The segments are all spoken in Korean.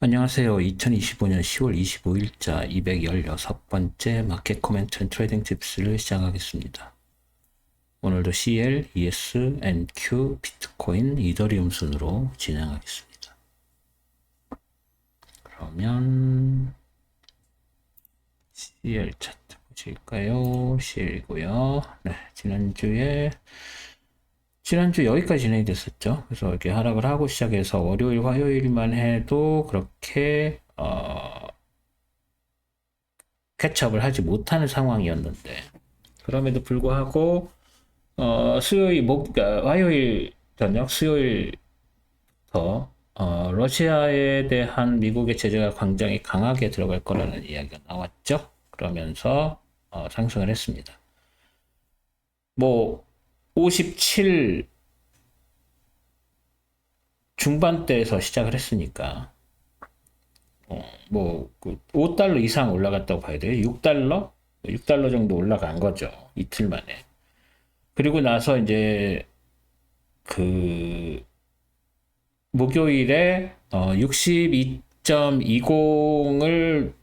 안녕하세요. 2025년 10월 25일자 216번째 마켓 코멘트 앤 트레이딩 팁스를 시작하겠습니다. 오늘도 CL, ES, NQ, 비트코인, 이더리움 순으로 진행하겠습니다. 그러면 CL 차트 보실까요? CL이고요. 네, 지난주 여기까지 진행이 됐었죠. 그래서 이렇게 하락을 하고 시작해서 월요일, 화요일만 해도 그렇게 캐치업을 하지 못하는 상황이었는데, 그럼에도 불구하고 화요일 저녁, 수요일부터 러시아에 대한 미국의 제재가 굉장히 강하게 들어갈 거라는 이야기가 나왔죠. 그러면서 상승을 했습니다. 57 중반대에서 시작을 했으니까 $5 이상 올라갔다고 봐야 돼요. 6달러? 6달러 정도 올라간 거죠. 이틀 만에. 그리고 나서 이제 목요일에 62.20을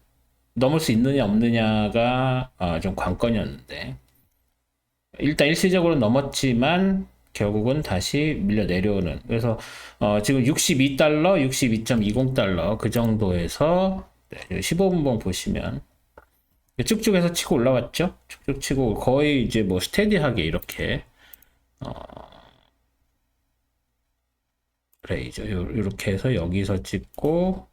넘을 수 있느냐 없느냐가 좀 관건이었는데, 일단 일시적으로 넘었지만 결국은 다시 밀려 내려오는. 그래서 지금 62달러, 62.20달러 그 정도에서 15분봉 보시면 쭉쭉 해서 치고 올라왔죠. 쭉쭉 치고 거의 이제 스테디하게 이렇게 그래이죠. 이렇게 해서 여기서 찍고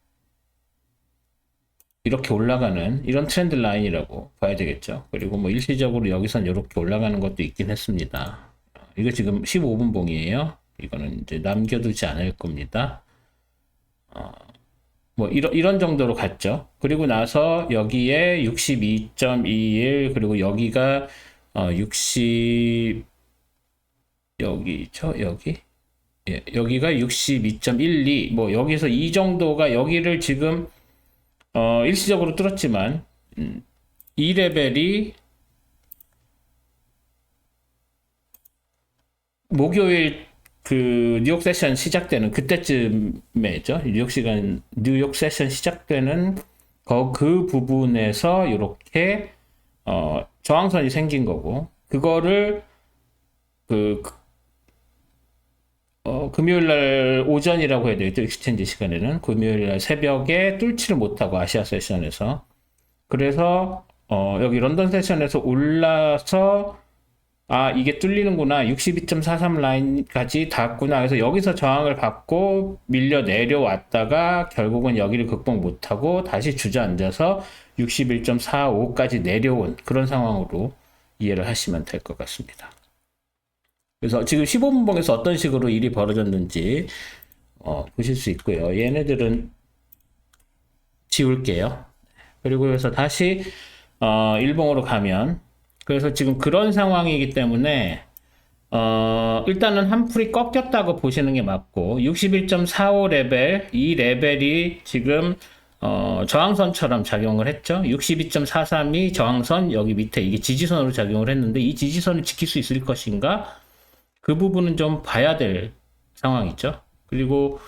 이렇게 올라가는 이런 트렌드 라인이라고 봐야 되겠죠. 그리고 일시적으로 여기선 이렇게 올라가는 것도 있긴 했습니다. 이거 지금 15분 봉이에요. 이거는 이제 남겨두지 않을 겁니다. 이런 정도로 갔죠. 그리고 나서 여기에 62.21 그리고 여기가 여기죠. 여기가 62.12 여기서 이 정도가 여기를 지금 일시적으로 뚫었지만 이 레벨이 목요일 뉴욕 세션 시작되는 그때쯤에죠. 뉴욕 세션 시작되는 그 부분에서 이렇게 저항선이 생긴 거고, 그거를 금요일날 오전이라고 해야 되겠죠. 익스체인지 시간에는 금요일날 새벽에 뚫지를 못하고 아시아 세션에서, 그래서 여기 런던 세션에서 올라서 이게 뚫리는구나, 62.43 라인까지 닿았구나. 그래서 여기서 저항을 받고 밀려 내려왔다가 결국은 여기를 극복 못하고 다시 주저앉아서 61.45까지 내려온 그런 상황으로 이해를 하시면 될 것 같습니다. 그래서 지금 15분봉에서 어떤 식으로 일이 벌어졌는지 보실 수 있고요. 얘네들은 지울게요. 그리고 그래서 다시 일봉으로 가면, 그래서 지금 그런 상황이기 때문에 일단은 한 풀이 꺾였다고 보시는 게 맞고, 61.45 레벨, 이 레벨이 지금 저항선처럼 작용을 했죠. 62.43이 저항선, 여기 밑에 이게 지지선으로 작용을 했는데, 이 지지선을 지킬 수 있을 것인가? 그 부분은 좀 봐야 될 상황이죠. 그리고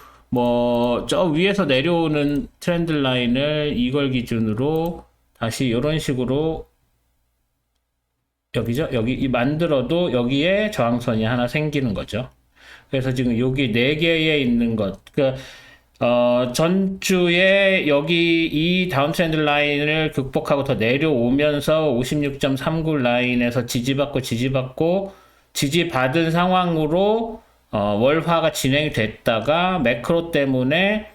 저 위에서 내려오는 트렌드 라인을 이걸 기준으로 다시 이런 식으로 여기죠. 여기 만들어도 여기에 저항선이 하나 생기는 거죠. 그래서 지금 여기 4개에 있는 것, 전주에 여기 이 다운 트렌드 라인을 극복하고 더 내려오면서 56.39 라인에서 지지받고 지지받은 상황으로 월화가 진행이 됐다가 매크로 때문에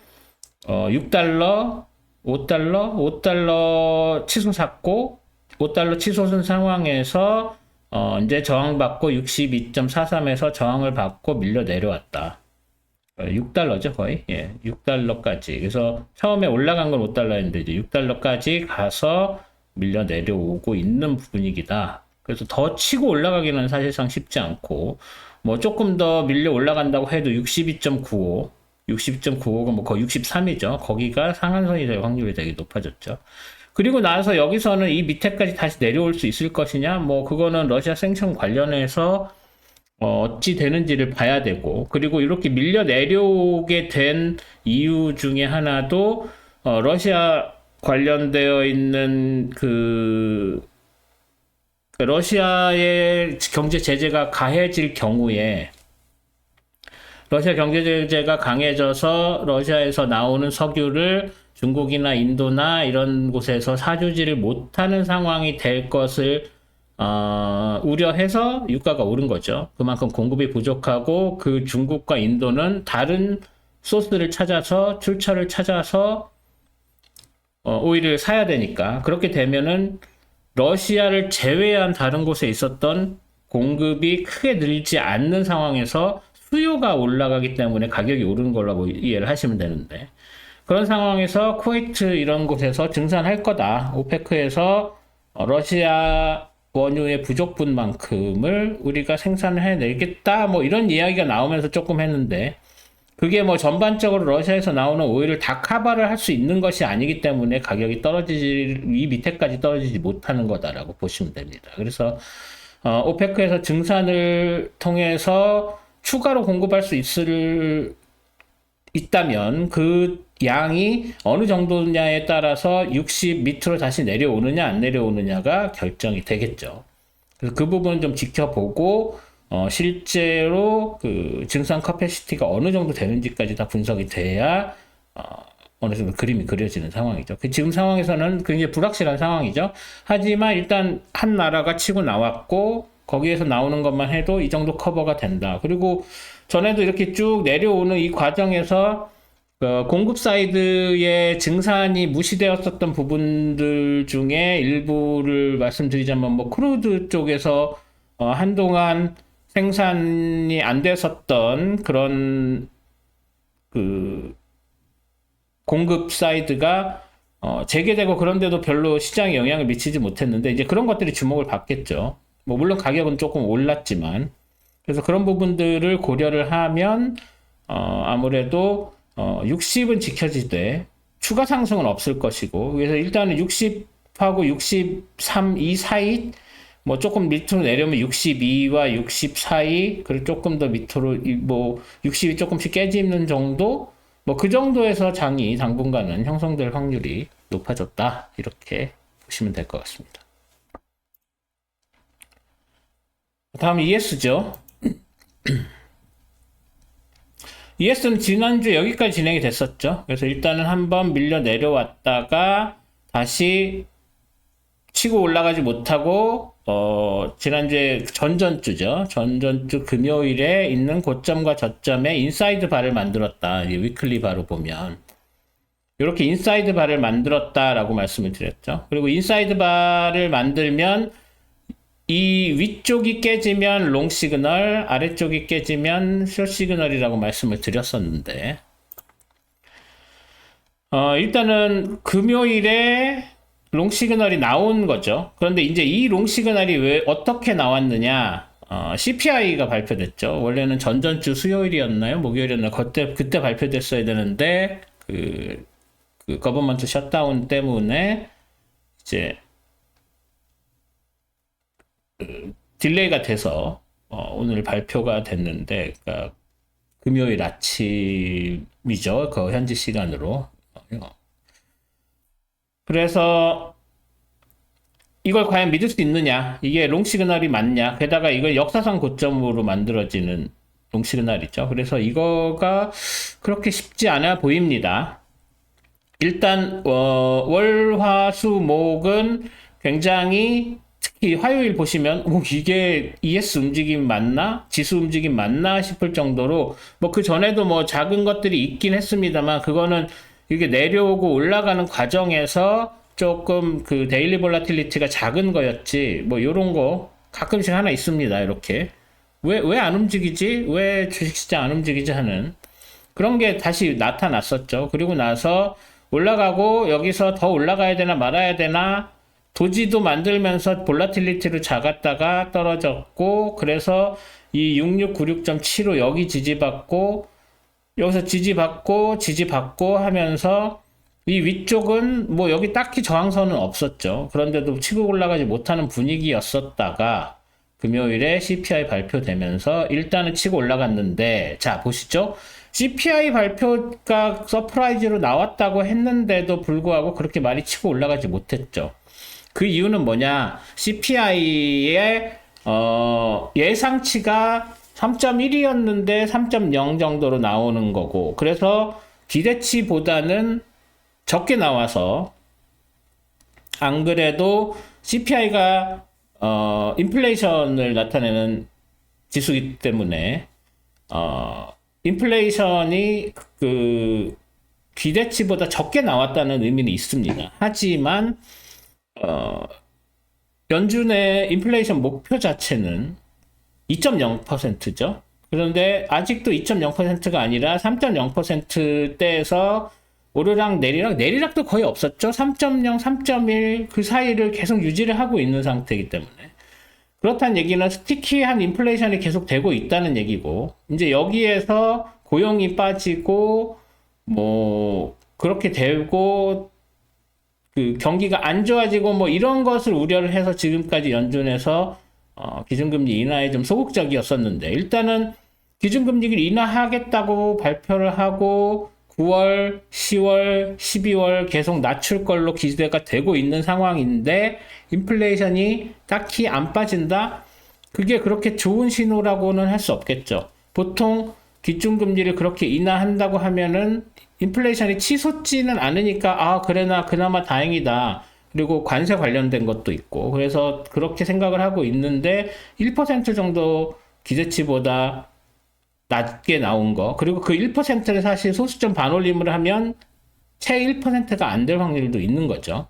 6달러, 5달러 치솟 샀고, 5달러 치솟은 상황에서 이제 저항받고 62.43에서 저항을 받고 밀려 내려왔다. 6달러죠, 거의. 예, 6달러까지. 그래서 처음에 올라간 건 5달러인데 이제 6달러까지 가서 밀려 내려오고 있는 분위기다. 그래서 더 치고 올라가기는 사실상 쉽지 않고, 조금 더 밀려 올라간다고 해도 62.95가 거의 63이죠. 거기가 상한선이 될 확률이 되게 높아졌죠. 그리고 나서 여기서는 이 밑에까지 다시 내려올 수 있을 것이냐? 그거는 러시아 생천 관련해서 어찌 되는지를 봐야 되고, 그리고 이렇게 밀려 내려오게 된 이유 중에 하나도 러시아 관련되어 있는 러시아의 경제 제재가 가해질 경우에 러시아 경제 제재가 강해져서 러시아에서 나오는 석유를 중국이나 인도나 이런 곳에서 사주지를 못하는 상황이 될 것을 우려해서 유가가 오른 거죠. 그만큼 공급이 부족하고 그 중국과 인도는 다른 소스를 찾아서 출처를 찾아서 오일을 사야 되니까 그렇게 되면은 러시아를 제외한 다른 곳에 있었던 공급이 크게 늘지 않는 상황에서 수요가 올라가기 때문에 가격이 오르는 걸로 이해를 하시면 되는데 그런 상황에서 쿠웨이트 이런 곳에서 증산할 거다. 오페크에서 러시아 원유의 부족분만큼을 우리가 생산을 해내겠다. 뭐 이런 이야기가 나오면서 조금 했는데 그게 뭐 전반적으로 러시아에서 나오는 오일을 다 커버를 할 수 있는 것이 아니기 때문에 가격이 이 밑에까지 떨어지지 못하는 거다라고 보시면 됩니다. 그래서 오페크에서 증산을 통해서 추가로 공급할 수 있다면 그 양이 어느 정도냐에 따라서 60 밑으로 다시 내려오느냐 안 내려오느냐가 결정이 되겠죠. 그래서 그 부분은 좀 지켜보고 실제로 그 증산 커패시티가 어느 정도 되는지까지 다 분석이 돼야 어느 정도 그림이 그려지는 상황이죠. 지금 상황에서는 굉장히 불확실한 상황이죠. 하지만 일단 한 나라가 치고 나왔고 거기에서 나오는 것만 해도 이 정도 커버가 된다. 그리고 전에도 이렇게 쭉 내려오는 이 과정에서 공급 사이드의 증산이 무시되었었던 부분들 중에 일부를 말씀드리자면 뭐 크루드 쪽에서 한동안 생산이 안 됐었던 그런 공급 사이드가 재개되고 그런데도 별로 시장에 영향을 미치지 못했는데 이제 그런 것들이 주목을 받겠죠. 뭐 물론 가격은 조금 올랐지만 그래서 그런 부분들을 고려를 하면 아무래도 60은 지켜지되 추가 상승은 없을 것이고 그래서 일단은 60하고 63 이 사이 뭐 조금 밑으로 내려오면 62와 60 사이 그리고 조금 더 밑으로 뭐 60이 조금씩 깨지는 정도 뭐 그 정도에서 장이 당분간은 형성될 확률이 높아졌다 이렇게 보시면 될 것 같습니다. 다음 ES죠. ES는 지난주 여기까지 진행이 됐었죠. 그래서 일단은 한번 밀려 내려왔다가 다시 치고 올라가지 못하고 지난주에 전전주죠. 전전주 금요일에 있는 고점과 저점에 인사이드 바를 만들었다. 위클리 바로 보면 이렇게 인사이드 바를 만들었다라고 말씀을 드렸죠. 그리고 인사이드 바를 만들면 이 위쪽이 깨지면 롱 시그널, 아래쪽이 깨지면 숏 시그널이라고 말씀을 드렸었는데 일단은 금요일에 롱 시그널이 나온 거죠. 그런데 이제 이 롱 시그널이 왜 어떻게 나왔느냐? CPI가 발표됐죠. 원래는 전전주 수요일이었나요? 목요일이었나요? 그때 발표됐어야 되는데 그 거버먼트 셧다운 때문에 이제 딜레이가 돼서 오늘 발표가 됐는데 그러니까 금요일 아침이죠. 그 현지 시간으로. 그래서 이걸 과연 믿을 수 있느냐? 이게 롱 시그널이 맞냐? 게다가 이걸 역사상 고점으로 만들어지는 롱 시그널이죠. 그래서 이거가 그렇게 쉽지 않아 보입니다. 일단 월, 화, 수, 목은 굉장히 특히 화요일 보시면 이게 ES 움직임 맞나? 지수 움직임 맞나? 싶을 정도로 뭐 그 전에도 뭐 작은 것들이 있긴 했습니다만 그거는 이게 내려오고 올라가는 과정에서 조금 그 데일리 볼라틸리티가 작은 거였지 뭐 요런 거 가끔씩 하나 있습니다. 이렇게 왜 안 움직이지? 왜 주식시장 안 움직이지 하는 그런 게 다시 나타났었죠. 그리고 나서 올라가고 여기서 더 올라가야 되나 말아야 되나 도지도 만들면서 볼라틸리티로 작았다가 떨어졌고 그래서 이 6696.75 여기 지지받고 여기서 지지받고 하면서 이 위쪽은 뭐 여기 딱히 저항선은 없었죠. 그런데도 치고 올라가지 못하는 분위기였었다가 금요일에 CPI 발표되면서 일단은 치고 올라갔는데, 자, 보시죠. CPI 발표가 서프라이즈로 나왔다고 했는데도 불구하고 그렇게 많이 치고 올라가지 못했죠. 그 이유는 뭐냐? CPI의 예상치가 3.1이었는데 3.0 정도로 나오는 거고, 그래서 기대치보다는 적게 나와서, 안 그래도 CPI가 인플레이션을 나타내는 지수이기 때문에 인플레이션이 그 기대치보다 적게 나왔다는 의미는 있습니다. 하지만 연준의 인플레이션 목표 자체는 2.0%죠. 그런데 아직도 2.0%가 아니라 3.0%대에서 오르락 내리락도 거의 없었죠. 3.0, 3.1 그 사이를 계속 유지를 하고 있는 상태이기 때문에. 그렇다는 얘기는 스티키한 인플레이션이 계속 되고 있다는 얘기고, 이제 여기에서 고용이 빠지고 뭐 그렇게 되고 그 경기가 안 좋아지고 뭐 이런 것을 우려를 해서 지금까지 연준에서 기준금리 인하에 좀 소극적이었었는데, 일단은 기준금리를 인하하겠다고 발표를 하고 9월, 10월, 12월 계속 낮출 걸로 기대가 되고 있는 상황인데 인플레이션이 딱히 안 빠진다? 그게 그렇게 좋은 신호라고는 할 수 없겠죠. 보통 기준금리를 그렇게 인하한다고 하면은 인플레이션이 치솟지는 않으니까 그래나 그나마 다행이다. 그리고 관세 관련된 것도 있고, 그래서 그렇게 생각을 하고 있는데 1% 정도 기대치보다 낮게 나온 거, 그리고 그 1%를 사실 소수점 반올림을 하면 채 1%가 안 될 확률도 있는 거죠.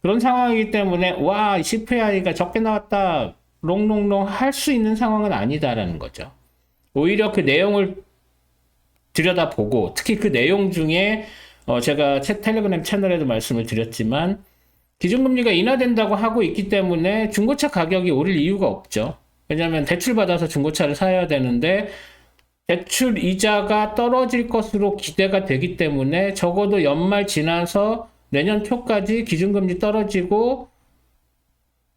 그런 상황이기 때문에 와, CPI가 적게 나왔다 롱롱롱 할 수 있는 상황은 아니다라는 거죠. 오히려 그 내용을 들여다보고, 특히 그 내용 중에 제가 텔레그램 채널에도 말씀을 드렸지만 기준금리가 인하된다고 하고 있기 때문에 중고차 가격이 오를 이유가 없죠. 왜냐하면 대출 받아서 중고차를 사야 되는데 대출 이자가 떨어질 것으로 기대가 되기 때문에 적어도 연말 지나서 내년 초까지 기준금리 떨어지고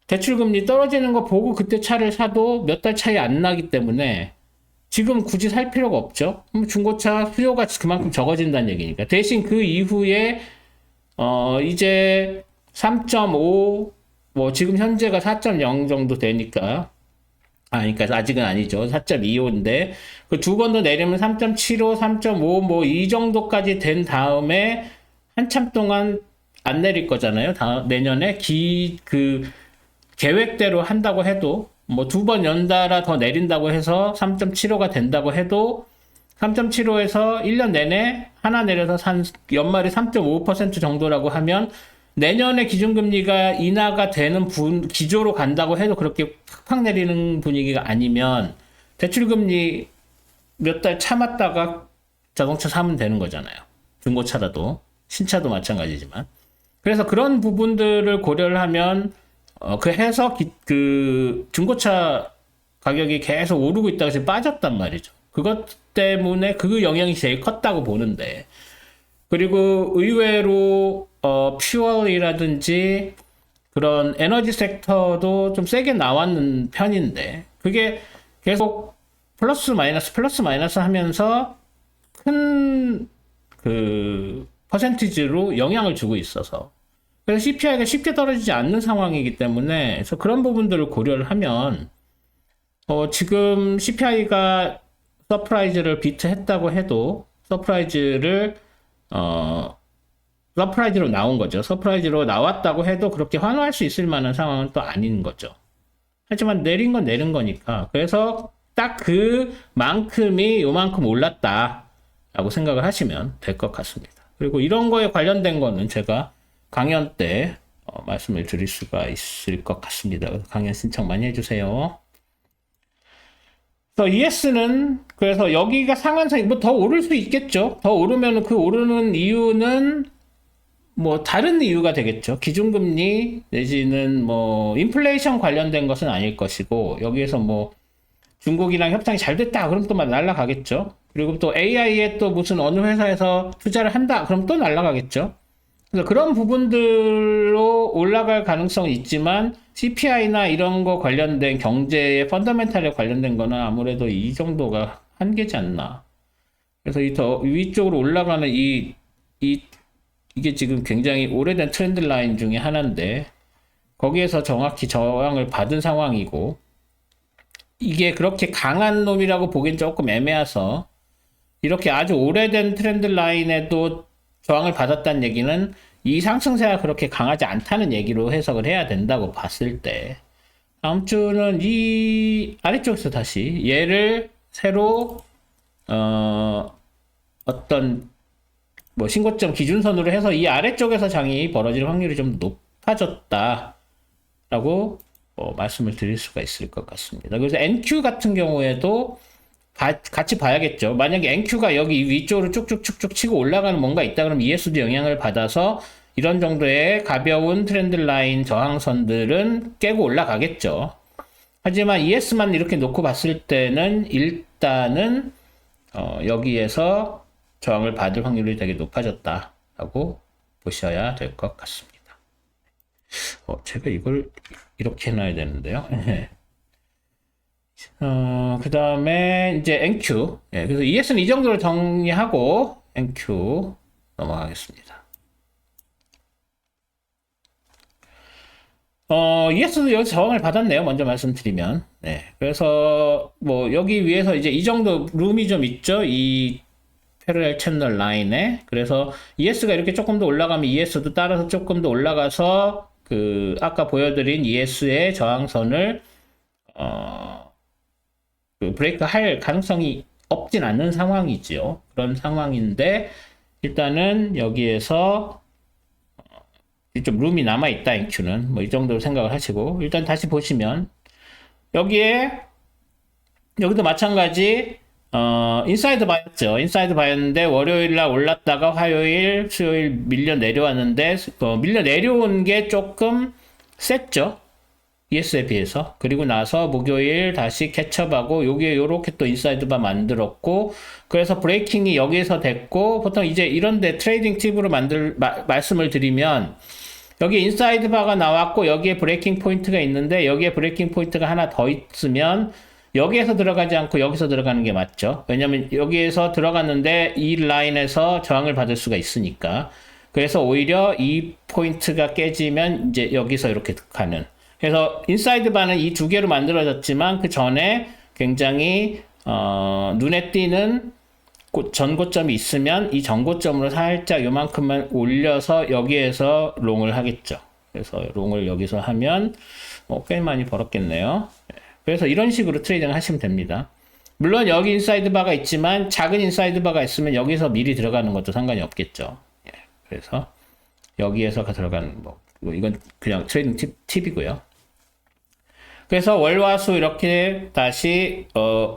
대출금리 떨어지는 거 보고 그때 차를 사도 몇 달 차이 안 나기 때문에 지금 굳이 살 필요가 없죠. 중고차 수요가 그만큼 적어진다는 얘기니까. 대신 그 이후에 이제 3.5 뭐 지금 현재가 4.0 정도 되니까, 그러니까 아직은 아니죠. 4.25인데 그 두 번 더 내리면 3.75, 3.5 뭐 이 정도까지 된 다음에 한참 동안 안 내릴 거잖아요. 내년에 그 계획대로 한다고 해도 뭐 두 번 연달아 더 내린다고 해서 3.75가 된다고 해도 3.75에서 1년 내내 하나 내려서 연말에 3.5% 정도라고 하면 내년에 기준금리가 인하가 되는 기조로 간다고 해도 그렇게 팍팍 내리는 분위기가 아니면 대출금리 몇 달 참았다가 자동차 사면 되는 거잖아요. 중고차라도, 신차도 마찬가지지만. 그래서 그런 부분들을 고려를 하면 그래서 그 중고차 가격이 계속 오르고 있다가 지금 빠졌단 말이죠. 그것 때문에 그 영향이 제일 컸다고 보는데, 그리고 의외로 퓨얼이라든지 그런 에너지 섹터도 좀 세게 나왔는 편인데 그게 계속 플러스 마이너스 하면서 큰 그 퍼센티지로 영향을 주고 있어서, 그래서 CPI가 쉽게 떨어지지 않는 상황이기 때문에, 그래서 그런 부분들을 고려를 하면 지금 CPI가 서프라이즈를 비트했다고 해도 서프라이즈로 나온 거죠. 서프라이즈로 나왔다고 해도 그렇게 환호할 수 있을 만한 상황은 또 아닌 거죠. 하지만 내린 건 내린 거니까, 그래서 딱 그만큼이 요만큼 올랐다라고 생각을 하시면 될 것 같습니다. 그리고 이런 거에 관련된 거는 제가 강연 때 말씀을 드릴 수가 있을 것 같습니다. 그래서 강연 신청 많이 해주세요. 그래서 ES는 그래서 여기가 상한선, 뭐 더 오를 수 있겠죠. 더 오르면 그 오르는 이유는 뭐 다른 이유가 되겠죠. 기준금리 내지는 뭐 인플레이션 관련된 것은 아닐 것이고, 여기에서 뭐 중국이랑 협상이 잘 됐다 그럼 또 막 날아가겠죠. 그리고 또 AI에 또 무슨 어느 회사에서 투자를 한다 그럼 또 날아가겠죠. 그래서 그런 부분들로 올라갈 가능성은 있지만 CPI나 이런 거 관련된 경제의 펀더멘탈에 관련된 거는 아무래도 이 정도가 한계지 않나. 그래서 이 더 위쪽으로 올라가는 이게 지금 굉장히 오래된 트렌드 라인 중에 하나인데 거기에서 정확히 저항을 받은 상황이고 이게 그렇게 강한 놈이라고 보기엔 조금 애매해서 이렇게 아주 오래된 트렌드 라인에도 저항을 받았다는 얘기는 이 상승세가 그렇게 강하지 않다는 얘기로 해석을 해야 된다고 봤을 때 다음 주는 이 아래쪽에서 다시 얘를 새로 어떤 뭐 신고점 기준선으로 해서 이 아래쪽에서 장이 벌어질 확률이 좀 높아졌다라고 말씀을 드릴 수가 있을 것 같습니다. 그래서 NQ 같은 경우에도 같이 봐야겠죠. 만약에 NQ가 여기 위쪽으로 쭉쭉쭉쭉 치고 올라가는 뭔가 있다 그러면 ES도 영향을 받아서 이런 정도의 가벼운 트렌드 라인 저항선들은 깨고 올라가겠죠. 하지만 ES만 이렇게 놓고 봤을 때는 일단은 여기에서 저항을 받을 확률이 되게 높아졌다라고 보셔야 될 것 같습니다. 제가 이걸 이렇게 해놔야 되는데요. 그 다음에 이제 NQ. 그래서 ES는 이 정도로 정리하고 NQ 넘어가겠습니다. ES도 여기서 저항을 받았네요. 먼저 말씀드리면. 그래서 뭐 여기 위에서 이제 이 정도 룸이 좀 있죠. 이 패러렐 채널 라인에. 그래서 ES가 이렇게 조금 더 올라가면 ES도 따라서 조금 더 올라가서 그 아까 보여드린 ES의 저항선을 그 브레이크 할 가능성이 없진 않는 상황이지요. 그런 상황인데 일단은 여기에서 좀 룸이 남아 있다. NQ는 뭐 이 정도로 생각을 하시고 일단 다시 보시면 여기도 마찬가지 인사이드 바였죠. 인사이드 바였는데 월요일날 올랐다가 화요일, 수요일 밀려 내려왔는데 밀려 내려온 게 조금 셌죠. ES에 비해서. 그리고 나서 목요일 다시 캐첩하고 여기에 요렇게 또 인사이드 바 만들었고 그래서 브레이킹이 여기에서 됐고 보통 이제 이런데 트레이딩 팁으로 말씀을 드리면 여기 인사이드 바가 나왔고 여기에 브레이킹 포인트가 있는데 여기에 브레이킹 포인트가 하나 더 있으면 여기에서 들어가지 않고 여기서 들어가는 게 맞죠. 왜냐면 여기에서 들어갔는데 이 라인에서 저항을 받을 수가 있으니까. 그래서 오히려 이 포인트가 깨지면 이제 여기서 이렇게 가는. 그래서 인사이드 바는 이 두 개로 만들어졌지만 그 전에 굉장히 눈에 띄는 전고점이 있으면 이 전고점으로 살짝 요만큼만 올려서 여기에서 롱을 하겠죠. 그래서 롱을 여기서 하면 꽤 많이 벌었겠네요. 그래서 이런 식으로 트레이딩을 하시면 됩니다. 물론 여기 인사이드 바가 있지만 작은 인사이드 바가 있으면 여기서 미리 들어가는 것도 상관이 없겠죠. 그래서 여기에서 들어가는 이건 그냥 트레이딩 팁이고요. 그래서 월화수 이렇게 다시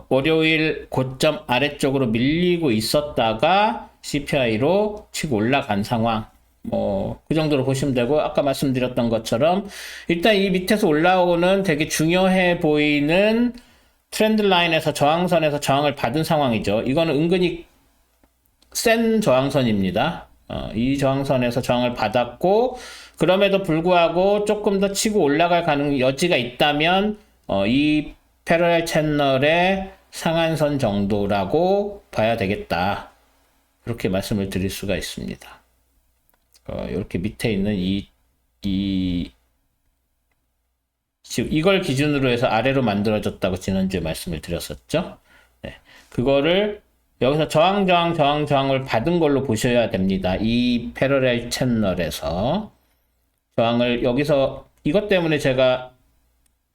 월요일 고점 아래쪽으로 밀리고 있었다가 CPI로 치고 올라간 상황. 그 정도로 보시면 되고 아까 말씀드렸던 것처럼 일단 이 밑에서 올라오는 되게 중요해 보이는 트렌드 라인에서 저항선에서 저항을 받은 상황이죠. 이거는 은근히 센 저항선입니다. 이 저항선에서 저항을 받았고 그럼에도 불구하고 조금 더 치고 올라갈 여지가 있다면 이 패러렐 채널의 상한선 정도라고 봐야 되겠다. 그렇게 말씀을 드릴 수가 있습니다. 이렇게 밑에 있는 지금 이걸 기준으로 해서 아래로 만들어졌다고 지난주에 말씀을 드렸었죠. 그거를 여기서 저항을 받은 걸로 보셔야 됩니다. 이 패러렐 채널에서 저항을 여기서 이것 때문에 제가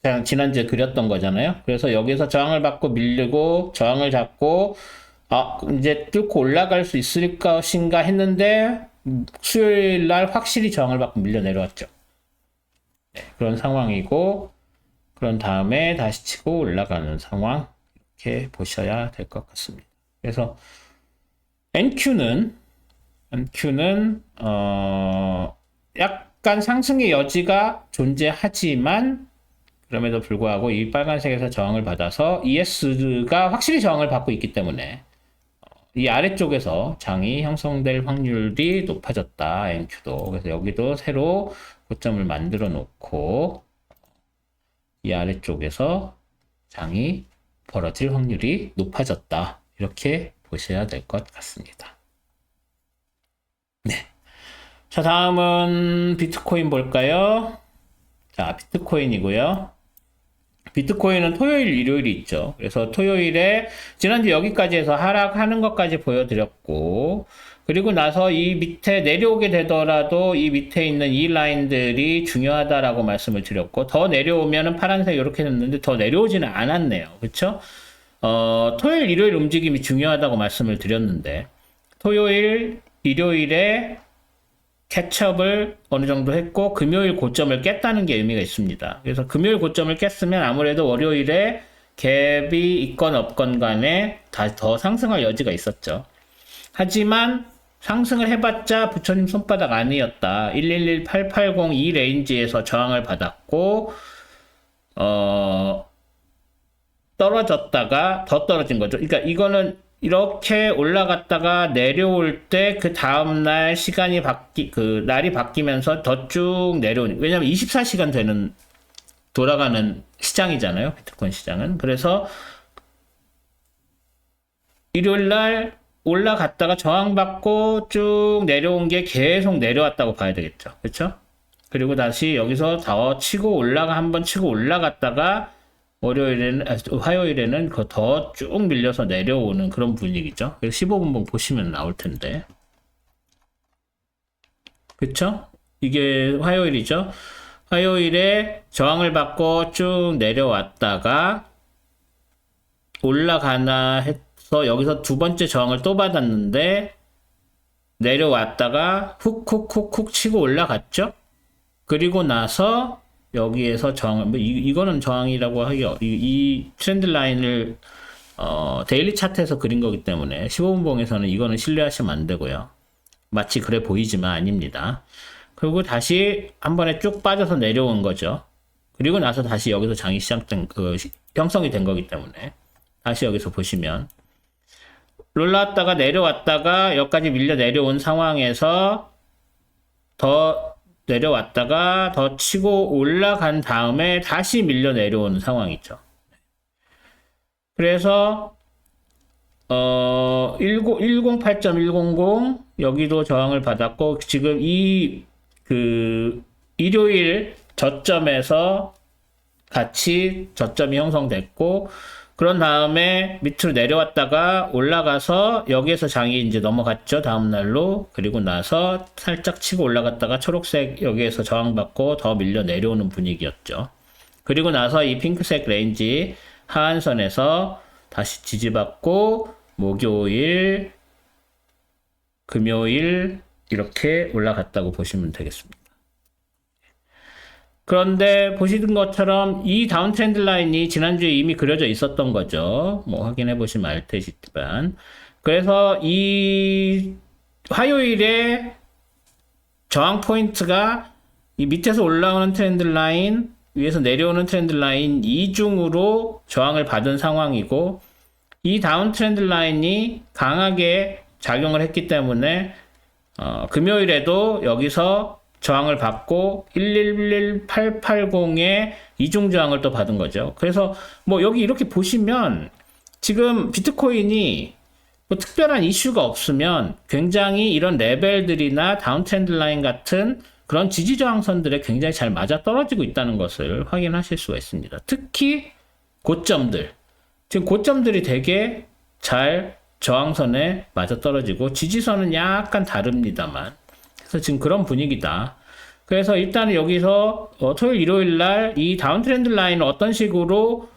그냥 지난주에 그렸던 거잖아요. 그래서 여기서 저항을 받고 밀리고 저항을 잡고 이제 뚫고 올라갈 수 있을 것인가 했는데 수요일 날 확실히 저항을 받고 밀려 내려왔죠. 그런 상황이고 그런 다음에 다시 치고 올라가는 상황 이렇게 보셔야 될 것 같습니다. 그래서 NQ는 약간 상승의 여지가 존재하지만 그럼에도 불구하고 이 빨간색에서 저항을 받아서 ES가 확실히 저항을 받고 있기 때문에 이 아래쪽에서 장이 형성될 확률이 높아졌다. NQ도. 그래서 여기도 새로 고점을 만들어 놓고 이 아래쪽에서 장이 벌어질 확률이 높아졌다. 이렇게 보셔야 될 것 같습니다. 네. 자, 다음은 비트코인 볼까요? 자, 비트코인이고요. 비트코인은 토요일, 일요일이 있죠. 그래서 토요일에 지난주 여기까지 해서 하락하는 것까지 보여드렸고, 그리고 나서 이 밑에 내려오게 되더라도 이 밑에 있는 이 라인들이 중요하다라고 말씀을 드렸고, 더 내려오면은 파란색 이렇게 됐는데 더 내려오지는 않았네요. 그쵸? 토요일, 일요일 움직임이 중요하다고 말씀을 드렸는데, 토요일, 일요일에 캐치업을 어느 정도 했고 금요일 고점을 깼다는 게 의미가 있습니다. 그래서 금요일 고점을 깼으면 아무래도 월요일에 갭이 있건 없건 간에 더 상승할 여지가 있었죠. 하지만 상승을 해봤자 부처님 손바닥 아니었다. 111880 이 레인지에서 저항을 받았고 떨어졌다가 더 떨어진 거죠. 그러니까 이거는 이렇게 올라갔다가 내려올 때 그 다음날 시간이 날이 바뀌면서 더 쭉 내려오니, 왜냐면 24시간 되는 돌아가는 시장이잖아요. 비트코인 시장은. 그래서 일요일날 올라갔다가 저항받고 쭉 내려온 게 계속 내려왔다고 봐야 되겠죠. 그렇죠? 그리고 다시 여기서 더 치고 한번 치고 올라갔다가 화요일에는 더 쭉 밀려서 내려오는 그런 분위기죠. 15분봉 보시면 나올 텐데. 그쵸? 이게 화요일이죠. 화요일에 저항을 받고 쭉 내려왔다가 올라가나 해서 여기서 두 번째 저항을 또 받았는데 내려왔다가 훅 치고 올라갔죠. 그리고 나서 여기에서 이거는 저항이라고 하기가, 이 트렌드 라인을, 데일리 차트에서 그린 거기 때문에 15분봉에서는 이거는 신뢰하시면 안 되고요. 마치 그래 보이지만 아닙니다. 그리고 다시 한 번에 쭉 빠져서 내려온 거죠. 그리고 나서 다시 여기서 장이 형성이 된 거기 때문에 다시 여기서 보시면 올라왔다가 내려왔다가 여기까지 밀려 내려온 상황에서 더 내려왔다가 더 치고 올라간 다음에 다시 밀려 내려오는 상황이죠. 그래서 108.100 여기도 저항을 받았고 지금 일요일 저점에서 같이 저점이 형성됐고 그런 다음에 밑으로 내려왔다가 올라가서 여기에서 장이 이제 넘어갔죠. 다음 날로. 그리고 나서 살짝 치고 올라갔다가 초록색 여기에서 저항받고 더 밀려 내려오는 분위기였죠. 그리고 나서 이 핑크색 레인지 하한선에서 다시 지지받고 목요일, 금요일 이렇게 올라갔다고 보시면 되겠습니다. 그런데 보시는 것처럼 이 다운 트렌드 라인이 지난주에 이미 그려져 있었던 거죠. 뭐 확인해 보시면 알 테지만. 그래서 이 화요일에 저항 포인트가 이 밑에서 올라오는 트렌드 라인, 위에서 내려오는 트렌드 라인 이중으로 저항을 받은 상황이고 이 다운 트렌드 라인이 강하게 작용을 했기 때문에 금요일에도 여기서 저항을 받고 111880의 이중 저항을 또 받은 거죠. 그래서 뭐 여기 이렇게 보시면 지금 비트코인이 뭐 특별한 이슈가 없으면 굉장히 이런 레벨들이나 다운 트렌드 라인 같은 그런 지지 저항선들에 굉장히 잘 맞아 떨어지고 있다는 것을 확인하실 수가 있습니다. 특히 고점들. 지금 고점들이 되게 잘 저항선에 맞아 떨어지고 지지선은 약간 다릅니다만 그래서 지금 그런 분위기다. 그래서 일단은 여기서 토요일, 일요일 날 이 다운 트렌드 라인을 어떤 식으로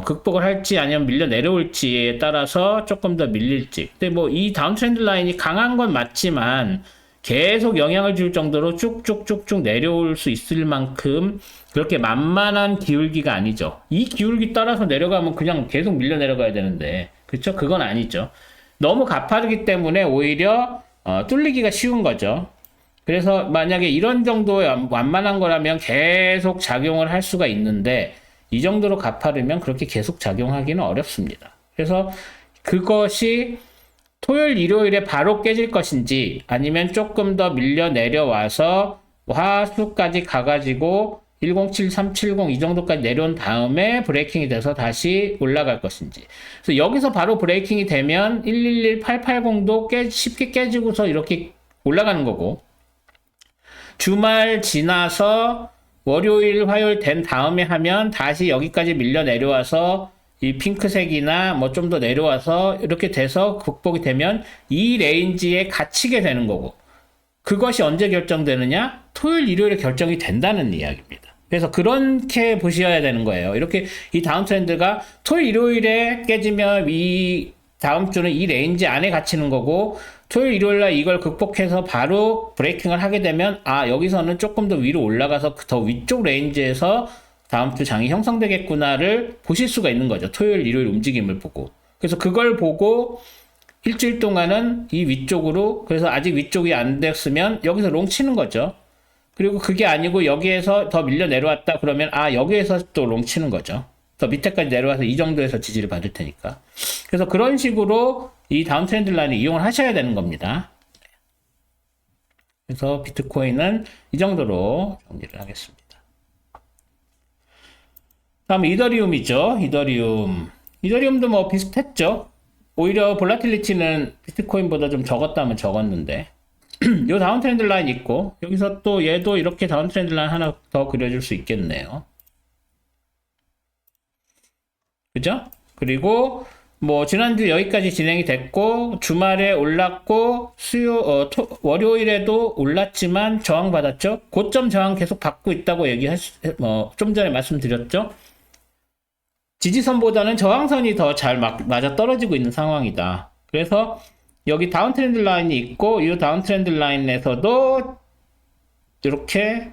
극복을 할지 아니면 밀려 내려올지에 따라서 조금 더 밀릴지. 근데 뭐 이 다운 트렌드 라인이 강한 건 맞지만 계속 영향을 줄 정도로 쭉쭉쭉쭉 내려올 수 있을 만큼 그렇게 만만한 기울기가 아니죠. 이 기울기 따라서 내려가면 그냥 계속 밀려 내려가야 되는데 그렇죠? 그건 아니죠. 너무 가파르기 때문에 오히려 뚫리기가 쉬운 거죠. 그래서 만약에 이런 정도의 완만한 거라면 계속 작용을 할 수가 있는데 이 정도로 가파르면 그렇게 계속 작용하기는 어렵습니다. 그래서 그것이 토요일, 일요일에 바로 깨질 것인지 아니면 조금 더 밀려 내려와서 화수까지 가가지고 107, 370 이 정도까지 내려온 다음에 브레이킹이 돼서 다시 올라갈 것인지. 그래서 여기서 바로 브레이킹이 되면 111, 880도 쉽게 깨지고서 이렇게 올라가는 거고, 주말 지나서 월요일, 화요일 된 다음에 하면 다시 여기까지 밀려 내려와서 이 핑크색이나 뭐 좀 더 내려와서 이렇게 돼서 극복이 되면 이 레인지에 갇히게 되는 거고, 그것이 언제 결정되느냐? 토요일, 일요일에 결정이 된다는 이야기입니다. 그래서 그렇게 보셔야 되는 거예요. 이렇게 이 다운 트렌드가 토요일, 일요일에 깨지면 이 다음 주는 이 레인지 안에 갇히는 거고, 토요일, 일요일날 이걸 극복해서 바로 브레이킹을 하게 되면 여기서는 조금 더 위로 올라가서 더 위쪽 레인지에서 다음 주 장이 형성되겠구나를 보실 수가 있는 거죠. 토요일, 일요일 움직임을 보고. 그래서 그걸 보고 일주일 동안은 이 위쪽으로, 그래서 아직 위쪽이 안 됐으면 여기서 롱 치는 거죠. 그리고 그게 아니고 여기에서 더 밀려 내려왔다 그러면 여기에서 또 롱 치는 거죠. 더 밑에까지 내려와서 이 정도에서 지지를 받을 테니까. 그래서 그런 식으로 이 다운 트렌드 라인을 이용을 하셔야 되는 겁니다. 그래서 비트코인은 이 정도로 정리를 하겠습니다. 다음 이더리움이죠. 이더리움도 뭐 비슷했죠. 오히려 볼라틸리티는 비트코인보다 좀 적었다면 적었는데, 요 다운 트렌드 라인 있고, 여기서 또 얘도 이렇게 다운 트렌드 라인 하나 더 그려줄 수 있겠네요. 그죠? 그리고 뭐 지난주 여기까지 진행이 됐고, 주말에 올랐고, 월요일에도 올랐지만 저항받았죠. 고점 저항 계속 받고 있다고 좀 전에 말씀드렸죠. 지지선보다는 저항선이 더 잘 맞아 떨어지고 있는 상황이다. 그래서 여기 다운 트렌드 라인이 있고, 이 다운 트렌드 라인에서도 이렇게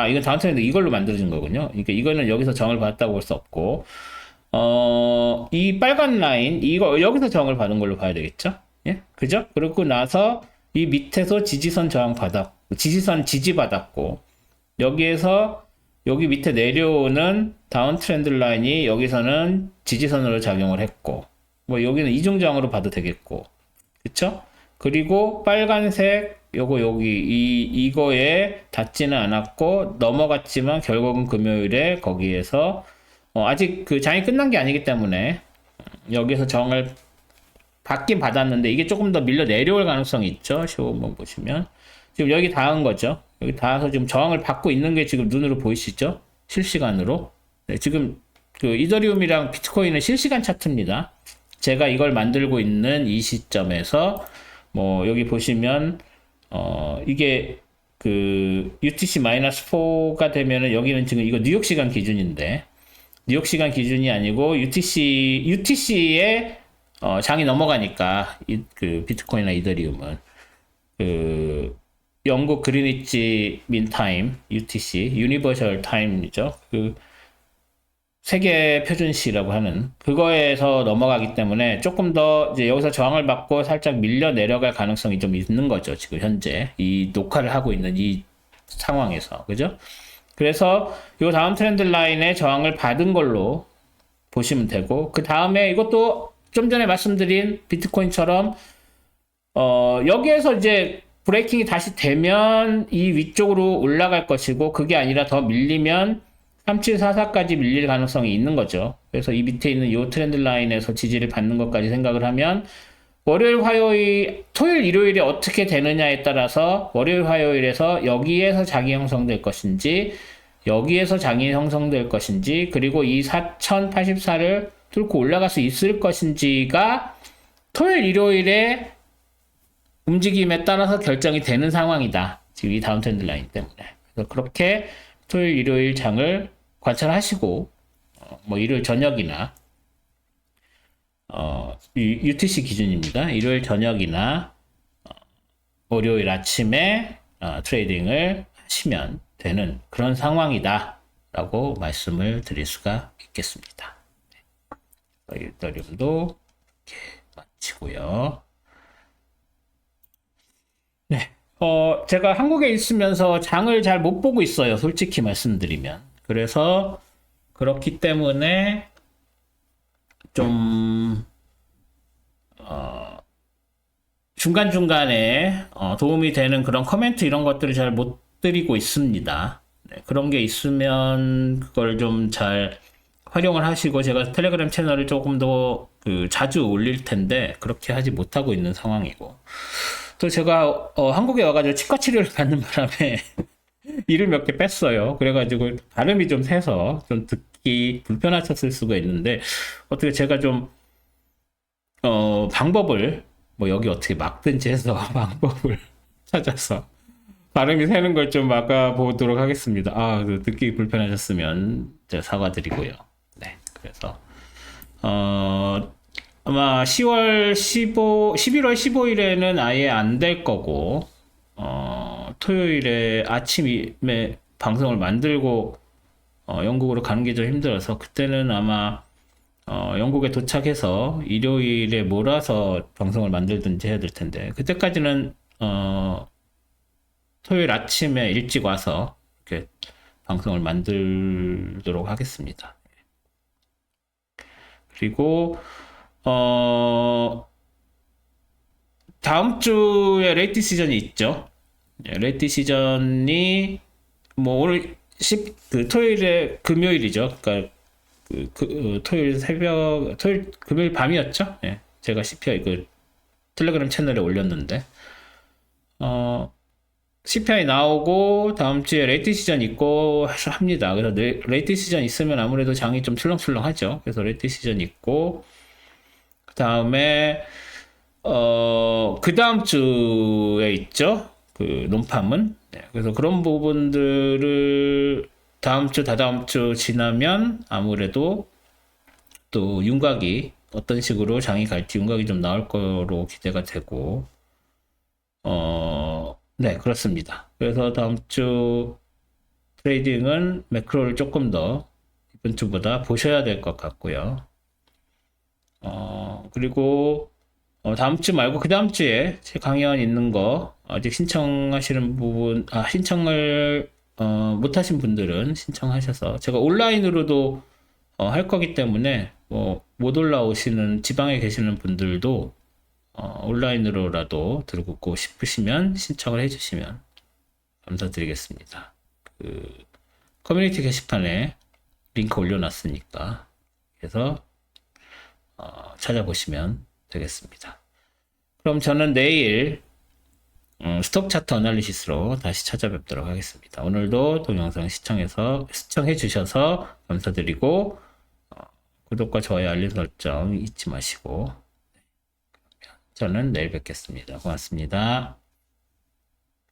이건 다운 트렌드 이걸로 만들어진 거군요. 그러니까 이거는 여기서 정을 받았다고 볼 수 없고, 이 빨간 라인 이거 여기서 정을 받은 걸로 봐야 되겠죠? 예, 그죠? 그러고 나서 이 밑에서 지지선 저항 지지선 지지받았고, 여기에서 여기 밑에 내려오는 다운 트렌드 라인이 여기서는 지지선으로 작용을 했고, 뭐 여기는 이중저항으로 봐도 되겠고, 그쵸? 그리고 빨간색 이거에 닿지는 않았고 넘어갔지만 결국은 금요일에 거기에서 아직 그 장이 끝난 게 아니기 때문에 여기서 정을 받긴 받았는데 이게 조금 더 밀려 내려올 가능성이 있죠. 15번 보시면 지금 여기 닿은 거죠. 여기 닿아서 지금 저항을 받고 있는 게 지금 눈으로 보이시죠? 실시간으로. 네, 지금 그 이더리움이랑 비트코인은 실시간 차트입니다. 제가 이걸 만들고 있는 이 시점에서 뭐 여기 보시면 이게 그 UTC-4가 되면은 여기는 지금 이거 뉴욕 시간 기준인데, 뉴욕 시간 기준이 아니고 UTC에 장이 넘어가니까 그 비트코인이나 이더리움은 그 영국 그리니치 민 타임 UTC 유니버셜 타임이죠. 그 세계 표준시라고 하는 그거에서 넘어가기 때문에 조금 더 이제 여기서 저항을 받고 살짝 밀려 내려갈 가능성이 좀 있는 거죠. 지금 현재 이 녹화를 하고 있는 이 상황에서, 그죠? 그래서 이 다음 트렌드 라인에 저항을 받은 걸로 보시면 되고, 그 다음에 이것도 좀 전에 말씀드린 비트코인처럼 여기에서 이제 브레이킹이 다시 되면 이 위쪽으로 올라갈 것이고, 그게 아니라 더 밀리면 3744까지 밀릴 가능성이 있는 거죠. 그래서 이 밑에 있는 이 트렌드 라인에서 지지를 받는 것까지 생각을 하면 월요일, 화요일, 토요일, 일요일에 어떻게 되느냐에 따라서 월요일, 화요일에서 여기에서 장이 형성될 것인지, 여기에서 장이 형성될 것인지, 그리고 이 4084를 뚫고 올라갈 수 있을 것인지가 토요일, 일요일에 움직임에 따라서 결정이 되는 상황이다. 지금 이 다운 트렌드 라인 때문에. 그래서 그렇게 토요일, 일요일 장을 관찰하시고, 뭐 일요일 저녁이나 UTC 기준입니다. 일요일 저녁이나 월요일 아침에 트레이딩을 하시면 되는 그런 상황이다 라고 말씀을 드릴 수가 있겠습니다. 이더리움도 이렇게 마치고요. 네. 제가 한국에 있으면서 장을 잘 못 보고 있어요. 솔직히 말씀드리면. 그래서 그렇기 때문에 좀 중간중간에 도움이 되는 그런 코멘트 이런 것들을 잘 못 드리고 있습니다. 네, 그런 게 있으면 그걸 좀 잘 활용을 하시고 제가 텔레그램 채널을 조금 더 자주 올릴 텐데 그렇게 하지 못하고 있는 상황이고 또 제가 한국에 와가지고 치과 치료를 받는 바람에 이를 몇 개 뺐어요. 그래가지고 발음이 좀 새서 좀 듣기 불편하셨을 수가 있는데 어떻게 제가 좀 방법을 뭐 여기 어떻게 막든지 해서 방법을 찾아서 발음이 새는 걸 좀 막아보도록 하겠습니다. 듣기 불편하셨으면 제가 사과드리고요. 네, 그래서 아마 11월 15일에는 아예 안 될 거고 토요일에 아침에 방송을 만들고 영국으로 가는 게 좀 힘들어서 그때는 아마 영국에 도착해서 일요일에 몰아서 방송을 만들든지 해야 될 텐데 그때까지는 토요일 아침에 일찍 와서 이렇게 방송을 만들도록 하겠습니다. 그리고 다음 주에 레이트 시즌이 있죠. 레이트 시즌이 뭐 오늘 토요일에 금요일이죠. 그러니까 토요일 새벽, 금요일 밤이었죠. 예, 제가 CPI 텔레그램 채널에 올렸는데 CPI 나오고 다음 주에 레이트 시즌 있고 합니다. 그래서 레이트 시즌 있으면 아무래도 장이 좀 출렁출렁하죠. 그래서 레이트 시즌 있고 그 다음에 그 다음 주에 있죠. 논팜은. 네, 그래서 그런 부분들을 다음 주, 다다음 주 지나면 아무래도 또 윤곽이 어떤 식으로 장이 갈지 윤곽이 좀 나올 거로 기대가 되고 네, 그렇습니다. 그래서 다음 주 트레이딩은 매크로를 조금 더 이번 주보다 보셔야 될 것 같고요. 그리고 다음 주 말고 그 다음 주에 제 강연 있는 거 아직 신청하시는 부분, 신청을 못 하신 분들은 신청하셔서 제가 온라인으로도 할 거기 때문에 못 올라오시는 지방에 계시는 분들도 온라인으로라도 들고 싶으시면 신청을 해주시면 감사드리겠습니다. 커뮤니티 게시판에 링크 올려놨으니까 그래서 찾아보시면 되겠습니다. 그럼 저는 내일 스톡 차트 어널리시스로 다시 찾아뵙도록 하겠습니다. 오늘도 동영상 시청해 주셔서 감사드리고 구독과 좋아요 알림 설정 잊지 마시고 저는 내일 뵙겠습니다. 고맙습니다.